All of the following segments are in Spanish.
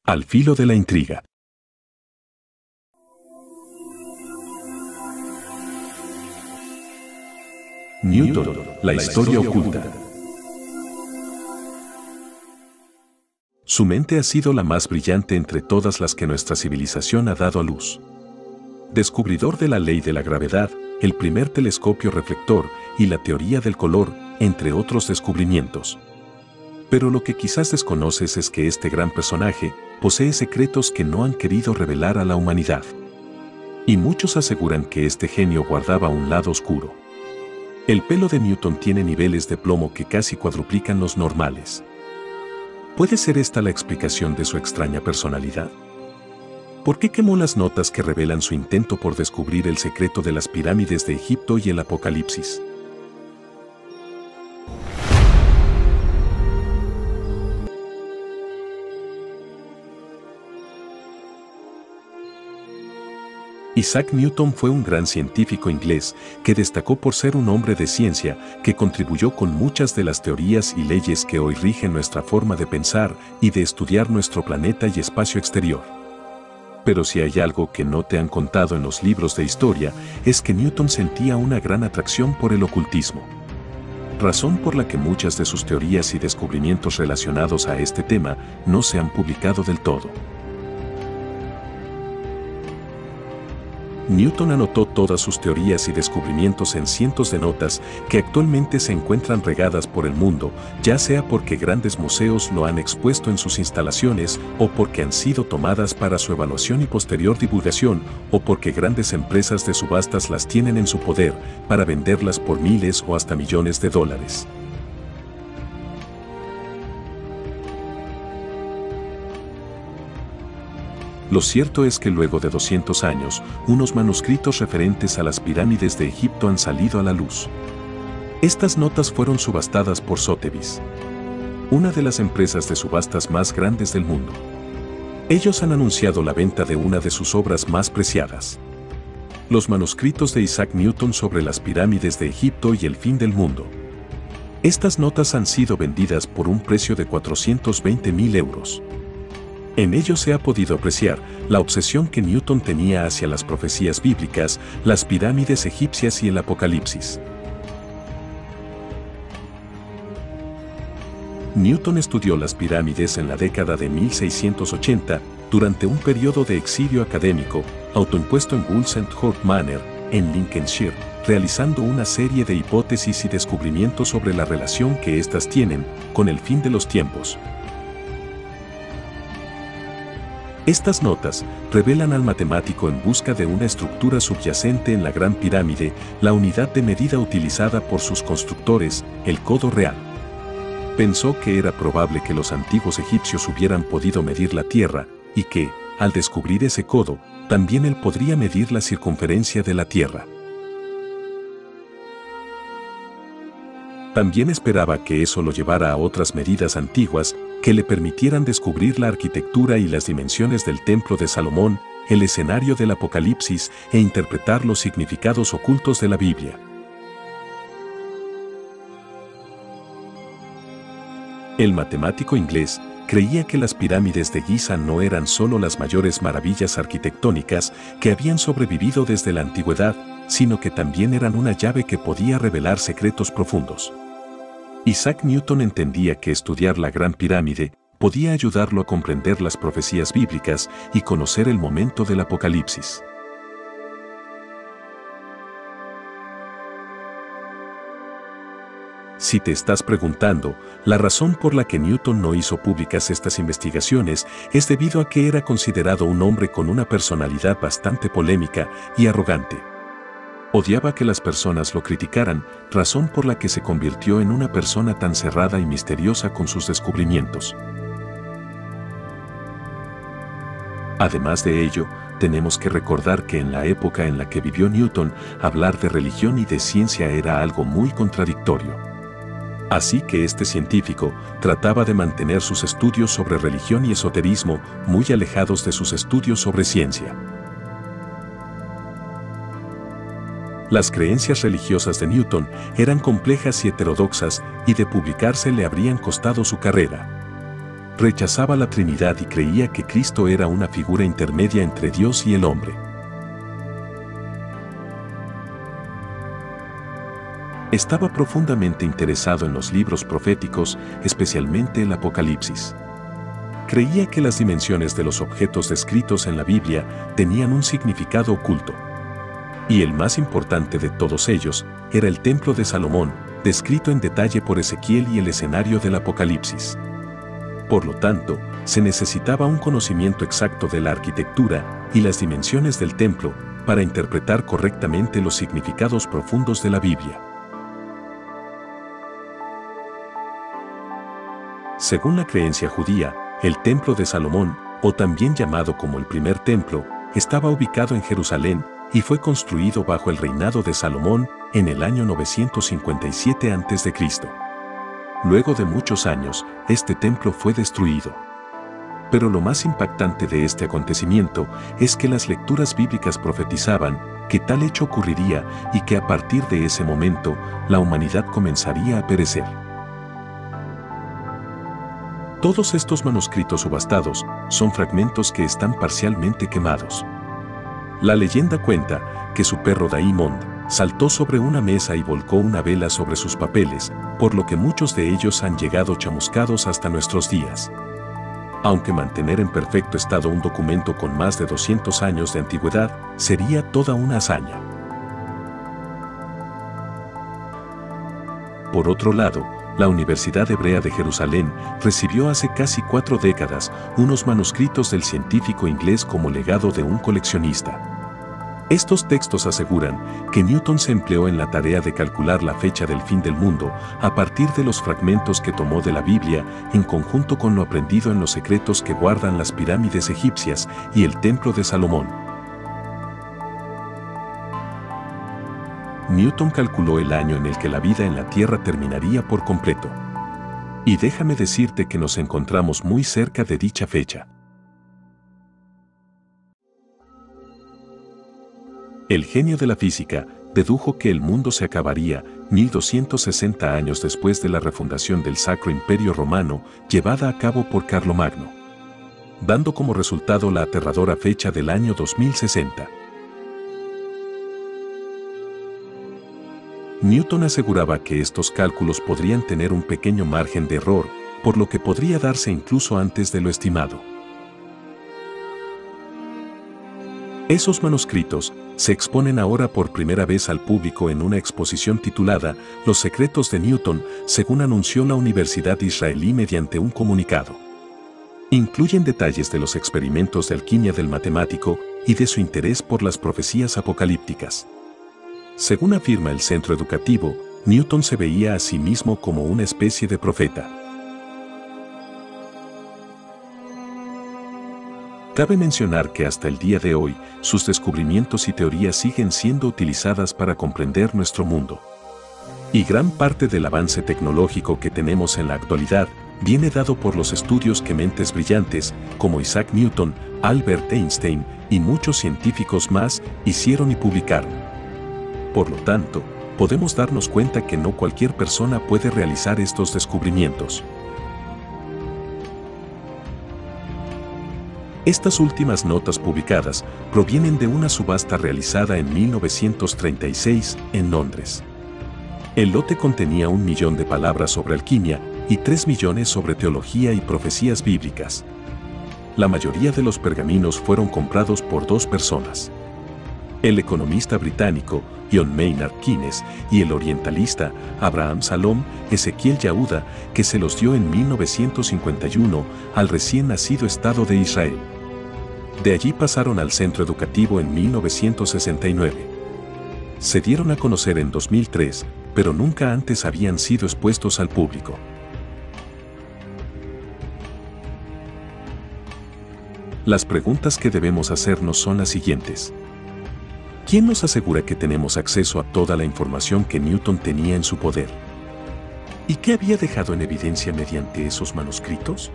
Al filo de la intriga. Newton, la historia oculta. Su mente ha sido la más brillante entre todas las que nuestra civilización ha dado a luz. Descubridor de la ley de la gravedad, el primer telescopio reflector y la teoría del color, entre otros descubrimientos. Pero lo que quizás desconoces es que este gran personaje posee secretos que no han querido revelar a la humanidad. Y muchos aseguran que este genio guardaba un lado oscuro. El pelo de Newton tiene niveles de plomo que casi cuadruplican los normales. ¿Puede ser esta la explicación de su extraña personalidad? ¿Por qué quemó las notas que revelan su intento por descubrir el secreto de las pirámides de Egipto y el Apocalipsis? Isaac Newton fue un gran científico inglés que destacó por ser un hombre de ciencia que contribuyó con muchas de las teorías y leyes que hoy rigen nuestra forma de pensar y de estudiar nuestro planeta y espacio exterior. Pero si hay algo que no te han contado en los libros de historia, es que Newton sentía una gran atracción por el ocultismo. Razón por la que muchas de sus teorías y descubrimientos relacionados a este tema no se han publicado del todo. Newton anotó todas sus teorías y descubrimientos en cientos de notas que actualmente se encuentran regadas por el mundo, ya sea porque grandes museos lo han expuesto en sus instalaciones o porque han sido tomadas para su evaluación y posterior divulgación o porque grandes empresas de subastas las tienen en su poder para venderlas por miles o hasta millones de dólares. Lo cierto es que luego de 200 años, unos manuscritos referentes a las pirámides de Egipto han salido a la luz. Estas notas fueron subastadas por Sotheby's, una de las empresas de subastas más grandes del mundo. Ellos han anunciado la venta de una de sus obras más preciadas: los manuscritos de Isaac Newton sobre las pirámides de Egipto y el fin del mundo. Estas notas han sido vendidas por un precio de 420.000 euros. En ello se ha podido apreciar la obsesión que Newton tenía hacia las profecías bíblicas, las pirámides egipcias y el Apocalipsis. Newton estudió las pirámides en la década de 1680 durante un periodo de exilio académico, autoimpuesto en Woolsend Court Manor, en Lincolnshire, realizando una serie de hipótesis y descubrimientos sobre la relación que éstas tienen con el fin de los tiempos. Estas notas revelan al matemático en busca de una estructura subyacente en la Gran Pirámide, la unidad de medida utilizada por sus constructores, el codo real. Pensó que era probable que los antiguos egipcios hubieran podido medir la Tierra y que, al descubrir ese codo, también él podría medir la circunferencia de la Tierra. También esperaba que eso lo llevara a otras medidas antiguas que le permitieran descubrir la arquitectura y las dimensiones del Templo de Salomón, el escenario del Apocalipsis e interpretar los significados ocultos de la Biblia. El matemático inglés creía que las pirámides de Giza no eran solo las mayores maravillas arquitectónicas que habían sobrevivido desde la antigüedad, sino que también eran una llave que podía revelar secretos profundos. Isaac Newton entendía que estudiar la Gran Pirámide podía ayudarlo a comprender las profecías bíblicas y conocer el momento del Apocalipsis. Si te estás preguntando, la razón por la que Newton no hizo públicas estas investigaciones es debido a que era considerado un hombre con una personalidad bastante polémica y arrogante. Odiaba que las personas lo criticaran, razón por la que se convirtió en una persona tan cerrada y misteriosa con sus descubrimientos. Además de ello, tenemos que recordar que en la época en la que vivió Newton, hablar de religión y de ciencia era algo muy contradictorio. Así que este científico trataba de mantener sus estudios sobre religión y esoterismo muy alejados de sus estudios sobre ciencia. Las creencias religiosas de Newton eran complejas y heterodoxas, y de publicarse le habrían costado su carrera. rechazaba la Trinidad y creía que Cristo era una figura intermedia entre Dios y el hombre. Estaba profundamente interesado en los libros proféticos, especialmente el Apocalipsis. Creía que las dimensiones de los objetos descritos en la Biblia tenían un significado oculto. Y el más importante de todos ellos era el Templo de Salomón, descrito en detalle por Ezequiel y el escenario del Apocalipsis. Por lo tanto, se necesitaba un conocimiento exacto de la arquitectura y las dimensiones del templo para interpretar correctamente los significados profundos de la Biblia. Según la creencia judía, el Templo de Salomón, o también llamado como el primer templo, estaba ubicado en Jerusalén y fue construido bajo el reinado de Salomón en el año 957 a.C. Luego de muchos años, este templo fue destruido. Pero lo más impactante de este acontecimiento es que las lecturas bíblicas profetizaban que tal hecho ocurriría y que a partir de ese momento, la humanidad comenzaría a perecer. Todos estos manuscritos subastados son fragmentos que están parcialmente quemados. La leyenda cuenta que su perro Daimond saltó sobre una mesa y volcó una vela sobre sus papeles, por lo que muchos de ellos han llegado chamuscados hasta nuestros días. Aunque mantener en perfecto estado un documento con más de 200 años de antigüedad sería toda una hazaña. Por otro lado, la Universidad Hebrea de Jerusalén recibió hace casi 4 décadas unos manuscritos del científico inglés como legado de un coleccionista. Estos textos aseguran que Newton se empleó en la tarea de calcular la fecha del fin del mundo a partir de los fragmentos que tomó de la Biblia en conjunto con lo aprendido en los secretos que guardan las pirámides egipcias y el Templo de Salomón. Newton calculó el año en el que la vida en la Tierra terminaría por completo. Y déjame decirte que nos encontramos muy cerca de dicha fecha. El genio de la física dedujo que el mundo se acabaría 1260 años después de la refundación del Sacro Imperio Romano llevada a cabo por Carlomagno, dando como resultado la aterradora fecha del año 2060. Newton aseguraba que estos cálculos podrían tener un pequeño margen de error, por lo que podría darse incluso antes de lo estimado. Esos manuscritos se exponen ahora por primera vez al público en una exposición titulada Los secretos de Newton, según anunció la Universidad Israelí mediante un comunicado. Incluyen detalles de los experimentos de alquimia del matemático y de su interés por las profecías apocalípticas. Según afirma el centro educativo, Newton se veía a sí mismo como una especie de profeta. Cabe mencionar que hasta el día de hoy, sus descubrimientos y teorías siguen siendo utilizadas para comprender nuestro mundo. Y gran parte del avance tecnológico que tenemos en la actualidad viene dado por los estudios que mentes brillantes, como Isaac Newton, Albert Einstein y muchos científicos más hicieron y publicaron. Por lo tanto, podemos darnos cuenta que no cualquier persona puede realizar estos descubrimientos. Estas últimas notas publicadas provienen de una subasta realizada en 1936 en Londres. El lote contenía 1 millón de palabras sobre alquimia y 3 millones sobre teología y profecías bíblicas. La mayoría de los pergaminos fueron comprados por 2 personas. El economista británico John Maynard Keynes y el orientalista Abraham Salom Ezequiel Yahuda, que se los dio en 1951 al recién nacido Estado de Israel. De allí pasaron al centro educativo en 1969. Se dieron a conocer en 2003, pero nunca antes habían sido expuestos al público. Las preguntas que debemos hacernos son las siguientes. ¿Quién nos asegura que tenemos acceso a toda la información que Newton tenía en su poder? ¿Y qué había dejado en evidencia mediante esos manuscritos?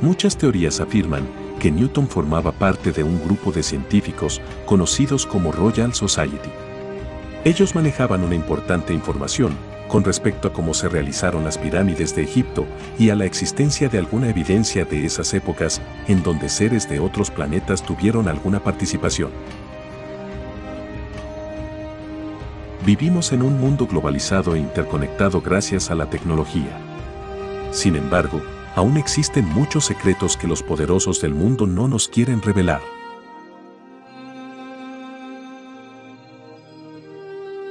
Muchas teorías afirman que Newton formaba parte de un grupo de científicos conocidos como Royal Society. Ellos manejaban una importante información, con respecto a cómo se realizaron las pirámides de Egipto y a la existencia de alguna evidencia de esas épocas en donde seres de otros planetas tuvieron alguna participación. Vivimos en un mundo globalizado e interconectado gracias a la tecnología. Sin embargo, aún existen muchos secretos que los poderosos del mundo no nos quieren revelar.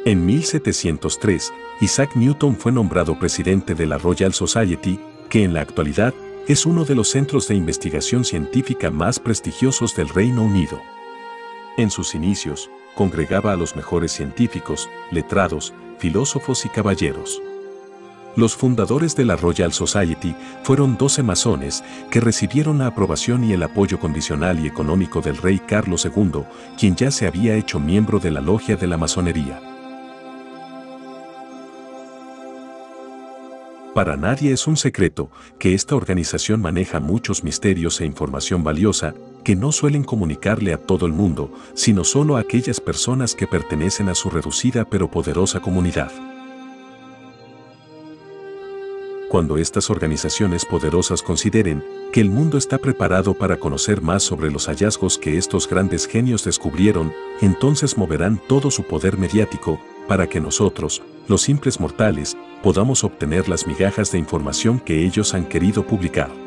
En 1703, Isaac Newton fue nombrado presidente de la Royal Society, que en la actualidad es uno de los centros de investigación científica más prestigiosos del Reino Unido. En sus inicios, congregaba a los mejores científicos, letrados, filósofos y caballeros. Los fundadores de la Royal Society fueron 12 masones que recibieron la aprobación y el apoyo condicional y económico del rey Carlos II, quien ya se había hecho miembro de la logia de la masonería. Para nadie es un secreto que esta organización maneja muchos misterios e información valiosa que no suelen comunicarle a todo el mundo, sino solo a aquellas personas que pertenecen a su reducida pero poderosa comunidad. Cuando estas organizaciones poderosas consideren que el mundo está preparado para conocer más sobre los hallazgos que estos grandes genios descubrieron, entonces moverán todo su poder mediático para que nosotros, los simples mortales, podamos obtener las migajas de información que ellos han querido publicar.